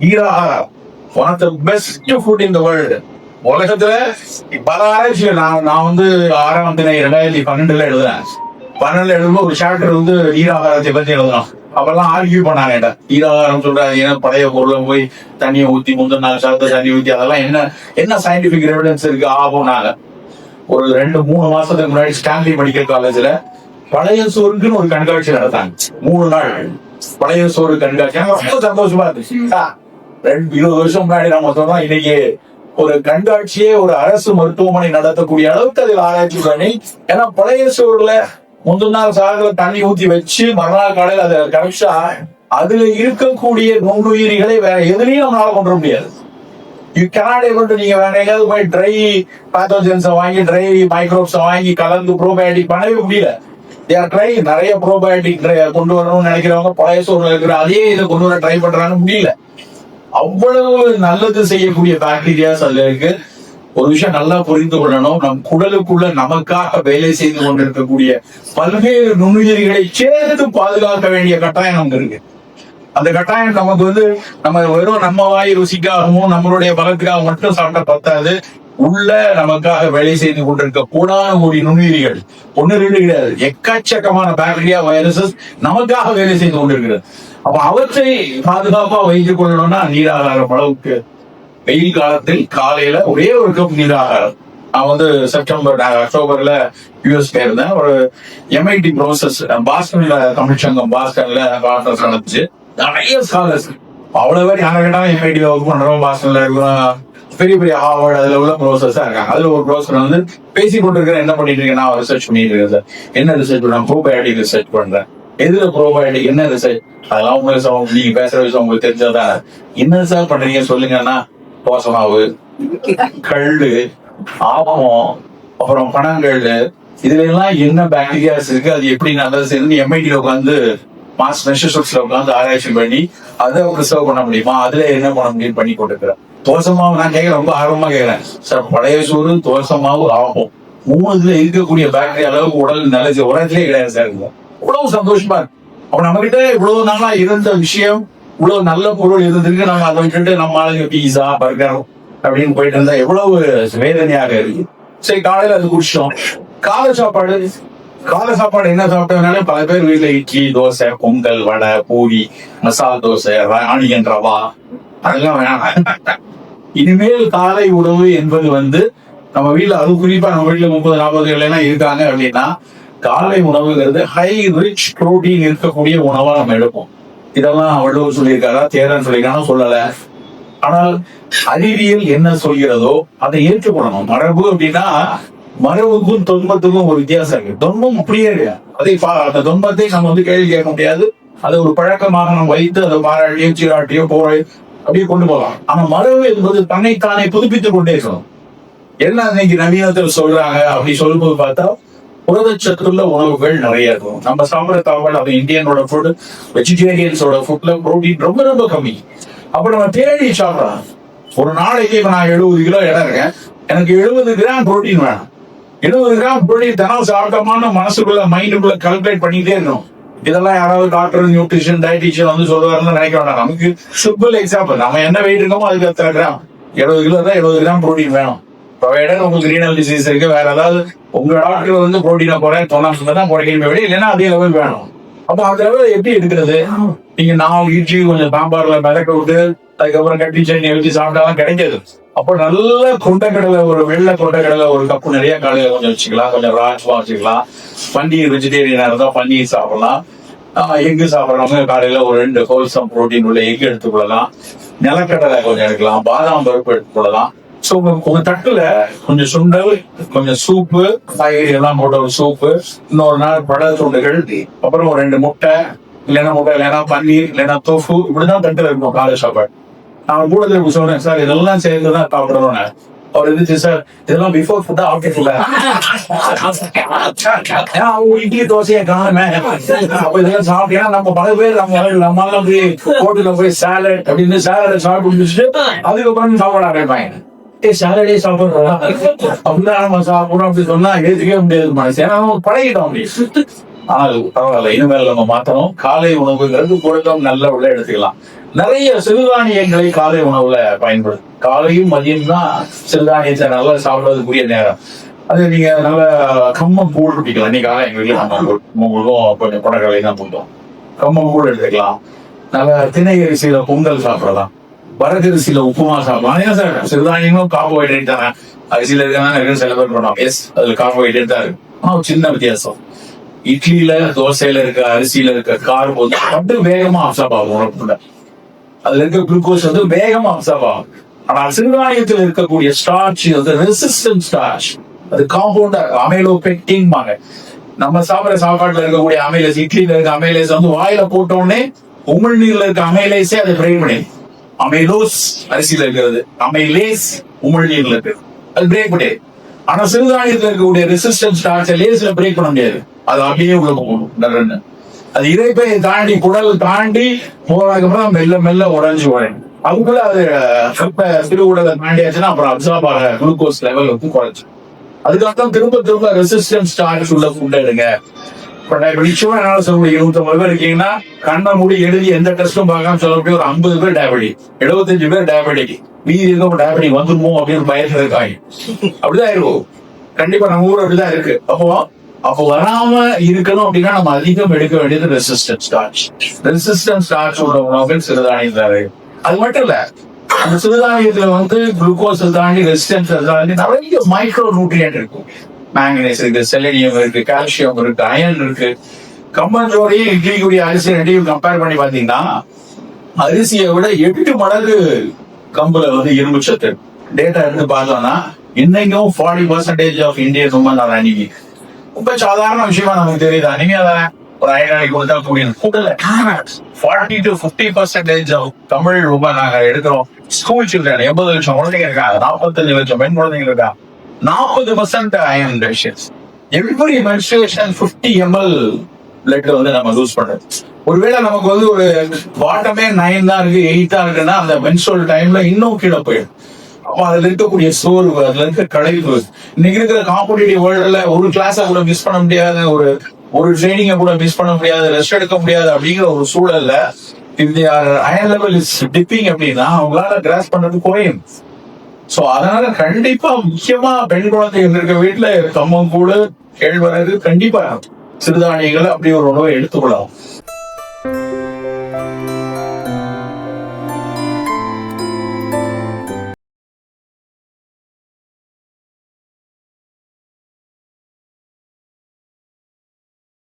ஈராகாரம் one of the best food in the world. உலகத்துல பல ஆராய்ச்சி நான் வந்து 6ஆம் திணை 2012 எழுதுறேன். 12 எழுதும்போது ஒரு சாப்டர் வந்து ஈராகாரத்தை பத்தி எழுதலாம். அப்பெல்லாம் ஆர்கியூ பண்ணாங்க, ஈராகாரம் சொல்றாங்க ஏன்னா பழைய பொருளை போய் தண்ணியை ஊத்தி முந்தின நாள் சாப்பிட்டு தண்ணி ஊத்தி அதெல்லாம் என்ன சயின்டிபிக் எவிடன்ஸ் இருக்கு ஆகும்னால ஒரு 2-3 மாசத்துக்கு முன்னாடி ஸ்டான்லி மெடிக்கல் காலேஜ்ல பழைய சோறுக்குன்னு ஒரு கண்காட்சி நடத்தாங்க. 3 நாள் பழைய சோறு கண்காட்சி. ரொம்ப சந்தோஷமா இருந்துச்சு. 20 வருஷம் முன்னாடி நம்ம சொன்னோம், இன்னைக்கு ஒரு கண்காட்சியே ஒரு அரசு மருத்துவமனை நடத்தக்கூடிய அளவுக்கு அதில் ஆராய்ச்சி பண்ணி, ஏன்னா பழைய சோறுல முந்தின நாள் சாகல தண்ணி ஊத்தி வச்சு மறுநாள் காலையில் அதை கரைச்சா அதுல இருக்கக்கூடிய நுண்ணுயிரிகளை வேற எதுலையும் நம்மளால கொண்டு வர முடியாது. யூ கேனாட் ஏபிள் டு நீங்க வேற எங்கேயாவது போய் ட்ரை பேத்தோஜன்ஸை வாங்கி ட்ரை மைக்ரோப்ஸை வாங்கி கலந்து ப்ரோபயோட்டிக் பண்ணவே முடியல. ட்ரை நிறைய ப்ரோபயோட்டிக் கொண்டு வரணும்னு நினைக்கிறவங்க பழைய சோறுல இருக்கிற அதே இதை கொண்டு வர ட்ரை பண்றாங்க, முடியல. அவ்வளவு நல்லது செய்யக்கூடிய பாக்டீரியாஸ் அதுல இருக்கு. ஒரு விஷயம் நல்லா புரிந்து கொள்ளணும், நம் குடலுக்குள்ள நமக்காக வேலை செய்து கொண்டிருக்கக்கூடிய பல்வேறு நுண்ணுயிரிகளை சேர்த்து பாதுகாக்க வேண்டிய கட்டாயம் நமக்கு இருக்கு. அந்த கட்டாயம் நமக்கு வந்து நம்ம வெறும் நம்ம வாய் ருசிக்காகவும் நம்மளுடைய பலத்துக்காக மட்டும் சாப்பிட்ட பத்தாது. உள்ள நமக்காக வேலை செய்து கொண்டிருக்க கூடாத நுண்ணுயிரிகள் 1-2 கிடையாது, எக்கச்சக்கமான பாக்டீரியா வைரஸஸ் நமக்காக வேலை செய்து கொண்டிருக்கிறது. அப்ப அவற்றை பாதுகாப்பா வைத்துக் கொள்ளணும்னா நீராகாரம் அளவுக்கு வெயில் காலத்தில் காலையில ஒரே ஒரு கப் நீராகாரம். நான் வந்து அக்டோபர்ல யூஎஸ் போயிருந்தேன். ஒரு MIT ப்ரோசஸ் பாஸ்டன்ல தமிழ்ச்சங்கம் பாஸ்டன்ல கான்ஃபரன்ஸ் நடந்துச்சு. நிறைய ஸ்காலர்ஸ் அவ்வளவு பேர் யாரை கேட்டாலும் MIT ஒர்க் பண்றோம், பாஸ்டன்ல இருக்கிறோம், பெரிய பெரிய ஹார்வர்ட் அதுல உள்ள ப்ரொஃபசர்ஸா இருக்காங்க. அதுல ஒரு ப்ரொஃபசர் வந்து பேசி கொண்டிருக்கிறேன், என்ன பண்ணிட்டு இருக்கேன், நான் ரிசர்ச் பண்ணிட்டு இருக்கேன் சார். என்ன ரிசர்ச் பண்றேன்? ப்ரோபயோட்டிக் ரிசர்ச் பண்றேன். எதுல ப்ரோபயோட்டிக், என்ன ரிசர்ச்? அதெல்லாம் உங்களுக்கு நீங்க பேசுற விஷயம் உங்களுக்கு தெரிஞ்சதா, என்ன ரிசர்ச் பண்றீங்க சொல்லுங்கன்னா, தோசை மாவு, கல்லு, ஆப்பம், அப்புறம் பனங்கல்லு, இதுல எல்லாம் என்ன பாக்டீரியாஸ் இருக்கு, அது எப்படி நல்லது செய்யுதுன்னு MIT உட்காந்து மெசேஜ்ல உட்காந்து ஆராய்ச்சி பண்ணி அதை ப்ரிசர்வ் பண்ண முடியுமா, அதுல என்ன பண்ண முடியும் பண்ணி கொடுக்குறேன். தோசை மாவு நான் கேட்கறேன், ரொம்ப ஆர்வமா கேட்கறேன் சார். பழைய சோறு, தோசை மாவு, ஆப்பம் 3 இருக்கக்கூடிய பாக்டீரியா அளவுக்கு உடல் நல்லது உலகத்திலே கிடையாது சார். இவ்வளவு சந்தோஷமா இருக்கு. அப்ப நம்ம கிட்ட இவ்வளவு நாளா இருந்த விஷயம், இவ்வளவு நல்ல பொருள் இருந்திருக்கு, நம்ம அதை விட்டுட்டு நம்ம ஆளுங்க பீஸா பர்கர் அப்படின்னு போயிட்டு இருந்தா எவ்வளவு வேதனையாக இருக்கு. சரி, காலையில அது குடிச்சோம். காலை சாப்பாடு என்ன சாப்பிட்டதுனால பல பேர் வீட்டுல இட்லி, தோசை, பொங்கல், வடை, பூரி, மசாலா தோசை, ஆனியன் ரவா, அதெல்லாம் வேணாம். இனிமேல் காலை உணவு என்பது வந்து நம்ம வீட்டுல, அது குறிப்பா நம்ம வீட்டுல 30-40 இருக்காங்க அப்படின்னா, காலை உணவுங்கிறது ஹை ரிச் புரோட்டீன் இருக்கக்கூடிய உணவா நம்ம எடுப்போம். இதெல்லாம் வள்ளுவர் சொல்லியிருக்காரா, தேரன் சொல்லியிருக்காரா சொல்லல. ஆனால் அறிவியல் என்ன சொல்கிறதோ அதை ஏற்றுக்கொள்ளணும். மரபு அப்படின்னா மரபுக்கும் தொன்மத்துக்கும் ஒரு வித்தியாசம் இருக்கு. தொன்மம் அப்படியே இருக்கு, அந்த தொன்மத்தை நம்ம வந்து கேள்வி கேட்க முடியாது. அதை ஒரு பழக்கமாக நம்ம வைத்து அதை பாராட்டியோ சீராட்டியோ போரை அப்படியே கொண்டு போகலாம். ஆனா மரபு என்பது தன்னைத்தானே புதுப்பித்துக் கொண்டே இருக்கணும். என்ன இன்னைக்கு நவீனத்தில் சொல்றாங்க அப்படி சொல்லும்போது பார்த்தா, புரதச்சத்துள்ள உணவுகள் நிறைய இருக்கும். நம்ம சாப்பிட சாப்பாடு, அது இந்தியனோட ஃபுட், வெஜிடேரியன்ஸோட ஃபுட்ல புரோட்டீன் ரொம்ப ரொம்ப கம்மி. அப்ப நம்ம தேடி சாப்பிடலாம். ஒரு நாளைக்கு இப்ப நான் 70 கிலோ இடம் இருக்கேன், எனக்கு 70 கிராம் புரோட்டீன் வேணும். 70 கிராம் புரோட்டீன் தினம் சாப்பிட்டோமான மனசுக்குள்ள மைண்டுக்குள்ள கால்குலேட் பண்ணிட்டே இருக்கணும். இதெல்லாம் யாராவது டாக்டர், நியூட்ரிஷன், டயட்டிஷியன் வந்து சொல்லுவாருன்னு நினைக்க வேண்டாம். நமக்கு சிம்பிள் எக்ஸாம்பிள், நம்ம என்ன வெயிட் இருக்கோமோ அதுக்கு 10 கிராம், 70 கிலோ தான் 70 கிராம் புரோட்டீன் வேணும். உங்களுக்கு ரீனல் டிசீஸ் இருக்கு, வேற ஏதாவது உங்க டாக்டர் வந்து புரோட்டீனை குறைய தான் குறைக்கணுமே விட, இல்லைன்னா அதே லெவல் வேணும். அப்ப அந்த லெவல் எப்படி எடுக்கிறது? நீங்க 4 இட்லி கொஞ்சம் சாம்பார்ல மிதக்க விட்டு அதுக்கப்புறம் கட்டி சட்னி எழுதி சாப்பிட்டாலும் கிடைக்காது. அப்போ நல்ல கொண்டக்கடலை, ஒரு வெள்ளை கொண்டக்கடலை ஒரு கப்பு நிறைய காலையில கொஞ்சம் வச்சுக்கலாம், கொஞ்சம் ராஜ்மா வச்சுக்கலாம். பன்னீர் வெஜிடேரியனா இருந்தா பன்னீர் சாப்பிடலாம். எக்கு சாப்பிட்றவங்க காலையில ஒரு 2 ஹோல்சம் புரோட்டீன் உள்ள எக் எடுத்துக்கொள்ளலாம். நிலக்கடலை கொஞ்சம் எடுக்கலாம், பாதாம் பருப்பு எடுத்துக்கொள்ளலாம். ஸோ உங்க தட்டுல கொஞ்சம் சுண்டல், கொஞ்சம் சூப்பு, காய்கறி எல்லாம் போட்ட ஒரு சூப்பு, இன்னொரு நாள் பழ துண்டுகள், அப்புறம் ஒரு 2 முட்டை, இல்லைன்னா பன்னீர், இல்லைன்னா தோஃபு, இப்படிதான் தட்டுல இருக்கும் காலை சாப்பாடு. நான் கூட சொல்றேன் சார், இதெல்லாம் சேர்ந்துதான் சாப்பிடணும். அவர் இருந்துச்சு சார், இதெல்லாம் பிஃபோர் ஃபுட்டா ஆஃப்டர் ஃபுட்டா? இட்லி தோசையை காணுமே, அப்ப இதெல்லாம் சாப்பிட்டீங்கன்னா நம்ம பல பேர் நம்ம போய் ஹோட்டல்ல போய் சாலட் அப்படின்னு சாலடை சாப்பிட்டு முடிச்சுட்டு அதுக்கப்புறம் சாப்பாடு ஆரம்பிப்பாங்க. சாலடே சாப்பிடுறோம் அப்படிதான் நம்ம சாப்பிடுறோம் அப்படி சொன்னா ஏத்துக்கவே முடியாது மனசு. ஏன்னா பழகிட்டோம். அப்படி ஆனால் பரவாயில்ல, இனிமேல் நம்ம மாத்தணும். காலை உணவுங்கிறது புரதம் நல்ல உள்ள எடுத்துக்கலாம். நிறைய சிறுதானியங்களை காலை உணவுல பயன்படுது. காலையும் மதியம் தான் சிறுதானியத்தை நல்லா சாப்பிடுறதுக்குரிய நேரம். அது நீங்க நல்ல கம்மம் கூழ் குடிக்கலாம். இன்னைக்கு எங்க வீட்டுல உங்களுக்கும் கொஞ்சம் புடக்கலை தான் போட்டோம். கம்மம் கூழ் எடுத்துக்கலாம். நல்ல திணை அரிசியில பொங்கல் சாப்பிடலாம். வரகரிசியில உப்புமா சாப்பிடலாம். ஏன் சார் சிறுதானியங்களும் கார்போஹைட்ரேட் தானே, அரிசியில இருக்காங்க சில பேர் பண்ணலாம். எஸ், அதுல கார்போஹைட்ரேட் தான் இருக்கு. ஆனா ஒரு சின்ன வித்தியாசம், இட்லியில தோசையில இருக்க அரிசியில இருக்க கார்போ வந்து வேகமா அப்சார்ப் ஆகும் உடம்புல. அதுல இருக்க குளுக்கோஸ் வந்து வேகமா அப்சார்ப் ஆகும். ஆனா சிறுதானியத்தில் இருக்கக்கூடிய ஸ்டார்ச் வந்து ரெசிஸ்டன்ட் ஸ்டார்ச், அது காம்பவுண்டர் அமைலோபெக்டின். நம்ம சாப்பிடுற சாப்பாட்டுல இருக்கக்கூடிய அமைலேஸ், இட்லியில இருக்க அமைலேஸ் வந்து வாயில போட்டோடனே உமிழ்நீர்ல இருக்க அமைலேஸே அதை பிரேக் பண்ணி, அமைலோஸ் அரிசியில இருக்கிறது, அமைலேஸ் உமிழ்நீர்ல இருக்கு, அது பிரேக் பண்ணி. ஆனா சிறுதானியத்துல இருக்கக்கூடிய ரெசிஸ்டன்ஸ் ஸ்டார்ச்சை லேஸ்ல பிரேக் பண்ண முடியாது. அது அப்படியே உள்ள போகணும். அது இறைப்பை தாண்டி குடல் தாண்டி போனதுக்கு அப்புறம் மெல்ல மெல்ல உடஞ்சு உடையும். அதுக்குள்ள அது திருவுடலை தாண்டியாச்சுன்னா அப்புறம் அப்சார்ப் ஆக குளுக்கோஸ் லெவல் வந்து குறைச்சு. அதுக்காக திரும்ப திரும்ப ரெசிஸ்டன்ஸ் ஸ்டார்ச் உள்ள ஃபுட் எடுங்க. நிச்சயமா என்னால சொல்ல முடியும், 250 பேர் இருக்கீங்கன்னா கண்ணை மூடி எழுதி எந்த டெஸ்டும் பார்க்காம சொல்ல முடியும் ஒரு 50 பேர் டயபெட்டிக், 75 பேர் டயபெட்டிக், மீதி இருக்க டயபெட்டிக் வந்துருமோ அப்படின்னு பயத்துல இருக்காங்க. அப்படிதான் இருக்கும். கண்டிப்பா நம்ம ஊர் அப்படிதான் இருக்கு. அப்போ வராம இருக்கணும் அப்படின்னா நம்ம அதிகம் எடுக்க வேண்டியது ரெசிஸ்டன்ஸ் ஸ்டார்ச். ரெசிஸ்டன்ஸ் ஸ்டார்ச் உள்ள உணவுகள் சிறுதானியம் தான். அது மட்டும் இல்ல, அந்த சிறுதானியத்துல வந்து குளுக்கோஸ் தாண்டி ரெசிஸ்டன்ஸ் தாண்டி நிறைய மைக்ரோ நியூட்ரியன்ட் இருக்கும். மேங்கனீஸ் இருக்கு, செலினியம் இருக்கு, கால்சியம் இருக்கு, அயன் இருக்கு. கம்பஞ்சோரையும் இட்லிக்குரிய அரிசி ரெண்டையும் கம்பேர் பண்ணி பாத்தீங்கன்னா அரிசியை விட 8 மடங்கு கம்புல வந்து இரும்பு சத்து. டேட்டா எடுத்து பார்த்தோம்னா இன்னைக்கும் 40% of Indian women are anaemic. ரொம்ப சாதாரண விஷயமா நமக்கு தெரியுது. அனிமியா தானே, ஒரு ஐநாளைக்கு கொடுத்தா கூடிய 40 to 50% ஆஃப் தமிழ் உமன் நாங்க எடுக்கிறோம். ஸ்கூல் சில்ட்ரன் 80 லட்சம் குழந்தைங்க இருக்காங்க, 45 லட்சம் பெண் குழந்தைங்க இருக்காங்க. 40% iron deficiency. Every menstruation 50 ml blood வந்து நம்ம லூஸ் பண்றோம். ஒருவேளை நமக்கு வந்து ஒரு பாட்டமே 9 தான் இருக்கு, 8 தான் இருக்குன்னா அந்த மென்ஸ்ட்ரல் டைம்ல இன்னும் கீழே போயிடும். அப்ப அதுல இருக்கக்கூடிய சோர்வு, அதுல இருக்க களைவு, இன்னைக்கு இருக்கிற காம்படிட்டிவ் வேர்ல்டுல ஒரு கிளாஸை கூட மிஸ் பண்ண முடியாத, ஒரு ட்ரைனிங்கை கூட மிஸ் பண்ண முடியாது, ரெஸ்ட் எடுக்க முடியாது அப்படிங்கிற ஒரு சூழல்ல இந்த அயன் லெவல் இஸ் டிப்பிங் அப்படின்னா அவங்களால கிராஸ் பண்றது குறையும். சோ அதனால கண்டிப்பா முக்கியமா பெண் குழந்தைகள் இருக்க வீட்டுல கம்மங்கூழ், கேழ்வரகு, கண்டிப்பா சிறுதானியங்களை அப்படி ஒரு உணவை எடுத்துக்கொள்ளலாம்.